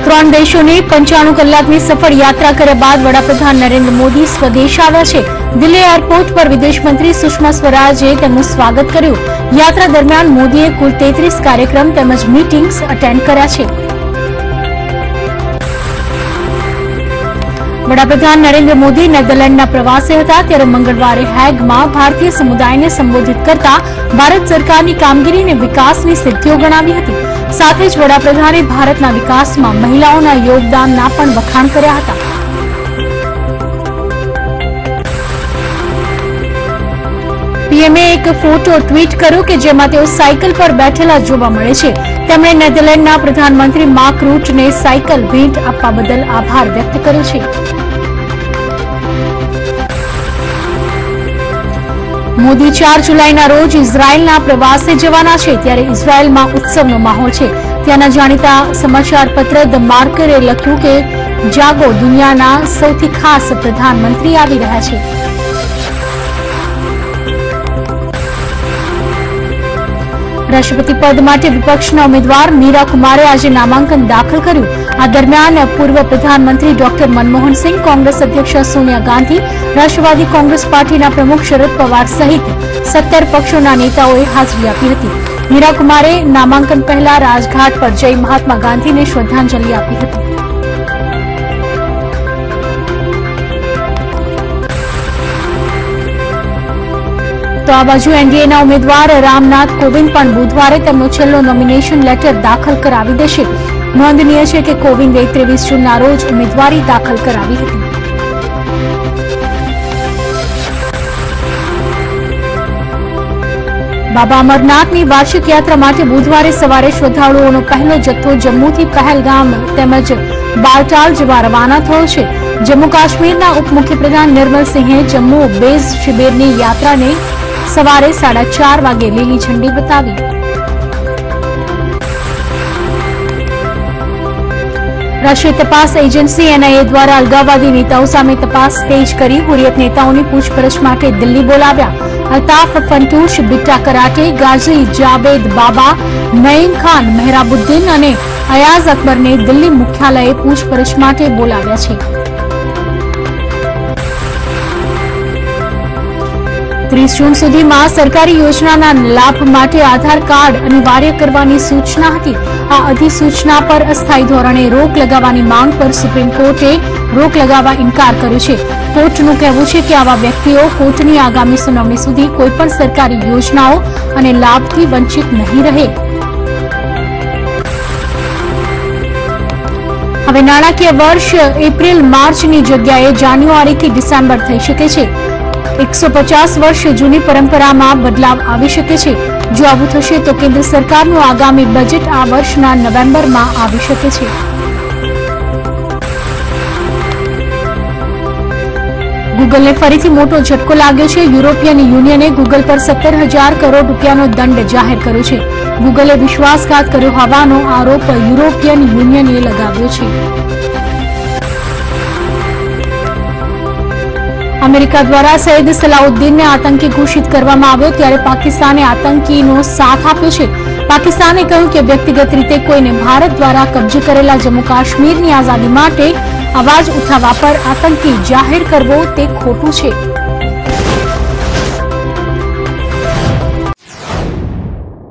ત્રણ દેશોની 95 કલાકની સફળ યાત્રા કર્યા બાદ વડાપ્રધાન નરેન્દ્ર મોદી સ્વદેશ આવ્યા છે। દિલ્હી એરપોર્ટ પર વિદેશ મંત્રી સુષ્મા સ્વરાજે તેમનું સ્વાગત કર્યું। યાત્રા દરમિયાન મોદીએ કુલ 33 કાર્યક્રમ તેમજ મીટિંગ્સ અટેન્ડ કર્યા છે। વડાપ્રધાન નરેન્દ્ર મોદી નેધરલેન્ડના પ્રવાસે હતા ત્યારે મંગળવારે હેગમાં ભારતીય સમુદાયને સંબોધિત કરતા ભારત સરકારની કામગીરીને વિકાસની સિદ્ધિઓ ગણાવી હતી। સાથે જ વડાપ્રધાને ભારતના વિકાસમાં મહિલાઓના યોગદાનના પણ વખાણ કર્યા હતા। પીએમએ એક ફોટો ટ્વીટ કર્યો કે જેમાં તેઓ સાયકલ પર બેઠેલા જોવા મળે છે। તેમણે નેધરલેન્ડના પ્રધાનમંત્રી માર્ક રૂટને સાયકલ ભેટ આપવા બદલ આભાર વ્યક્ત કર્યો છે। મોદી 4 જુલાઈના રોજ ઇઝરાયેલના પ્રવાસે જવાના છે ત્યારે ઇઝરાયેલમાં ઉત્સવનો માહોલ છે। ત્યાંના જાણીતા સમાચાર પત્ર ધ માર્કરે લખ્યું કે જાગો, દુનિયાના સૌથી ખાસ પ્રધાનમંત્રી આવી રહ્યા છે। રાષ્ટ્રપતિ પદ માટે વિપક્ષના ઉમેદવાર મીરા કુમારે આજે નામાંકન દાખલ કર્યું। આ દરમિયાન પૂર્વ પ્રધાનમંત્રી ડોક્ટર મનમોહન સિંહ, કોંગ્રેસ અધ્યક્ષ સોનિયા ગાંધી, રાષ્ટ્રવાદી કોંગ્રેસ પાર્ટીના પ્રમુખ શરદ પવાર સહિત 17 પક્ષોના નેતાઓએ હાજરી આપી હતી। મીરા કુમારે નામાંકન પહેલા રાજઘાટ પર જઈ મહાત્મા ગાંધીને શ્રદ્ધાંજલિ આપી હતી। તો આ બાજુ એનડીએના ઉમેદવાર રામનાથ કોવિંદ પણ બુધવારે તેમનો છેલ્લો નોમિનેશન લેટર દાખલ કરાવી દેશે। નોંધનીય છે કે કોવિંદે 23 જૂનના રોજ ઉમેદવારી દાખલ કરાવી હતી। બાબા અમરનાથની વાર્ષિક યાત્રા માટે બુધવારે સવારે શ્રદ્ધાળુઓનો પહેલો જથ્થો જમ્મુથી પહેલગામ તેમજ બાલટાલ જવા રવાના થયો છે। જમ્મુ કાશ્મીરના ઉપમુખ્યપ્રધાન નિર્મલસિંહે જમ્મુ બેઝ શિબિરની યાત્રાને સવારે 4:30 વાગે લીલી ઝંડી બતાવી। રાષ્ટ્રીય તપાસ એજન્સી એનઆઈએ દ્વારા અલગાવવાદી નેતાઓ સામે તપાસ તેજ કરી હુરિયત નેતાઓની પૂછપરછ માટે દિલ્હી બોલાવ્યા। અલ્તાફ ફંટૂશ, બિટ્ટા કરાટે, ગાઝી જાવેદ બાબા, નઈમ ખાન, મહેરાબુદ્દીન અને અયાઝ અકબરને દિલ્હી મુખ્યાલયે પૂછપરછ માટે બોલાવ્યા છે। 30 જૂન સુધીમાં સરકારી યોજનાના લાભ માટે આધાર કાર્ડ અનિવાર્ય કરવાની સૂચના હતી। આ અધિસૂચના પર અસ્થાયી ધોરણે રોક લગાવવાની માંગ પર સુપ્રીમ કોર્ટે રોક લગાવવા ઇનકાર કર્યો છે। કોર્ટનું કહેવું છે કે આવા વ્યક્તિઓ કોર્ટની આગામી સુનાવણી સુધી કોઈપણ સરકારી યોજનાઓ અને લાભથી વંચિત નહીં રહે। હવે નાણાકીય વર્ષ એપ્રિલ-માર્ચની જગ્યાએ જાન્યુઆરીથી ડિસેમ્બર થઈ શકે છે। 150 વર્ષ જૂની પરંપરામાં બદલાવ આવી શકે છે। જો આવું થશે તો કેન્દ્ર સરકારનું આગામી બજેટ આ વર્ષના નવેમ્બરમાં આવી શકે છે। ગૂગલને ફરીથી મોટો ઝટકો લાગ્યો છે। યુરોપિયન યુનિયને ગૂગલ પર 17,000 કરોડ રૂપિયાનો દંડ જાહેર કર્યો છે। ગૂગલે વિશ્વાસઘાત કર્યો હોવાનો આરોપ યુરોપિયન યુનિયને લગાવ્યો છે। અમેરિકા દ્વારા સૈયદ સલાઉદ્દીનને આતંકી ઘોષિત કરવામાં આવ્યો ત્યારે પાકિસ્તાને આતંકીનો સાથ આપ્યો છે। પાકિસ્તાને કહ્યું કે વ્યક્તિગત રીતે કોઈને ભારત દ્વારા કબજે કરેલા જમ્મુ કાશ્મીરની આઝાદી માટે અવાજ ઉઠાવવા પર આતંકી જાહેર કરવો તે ખોટું છે।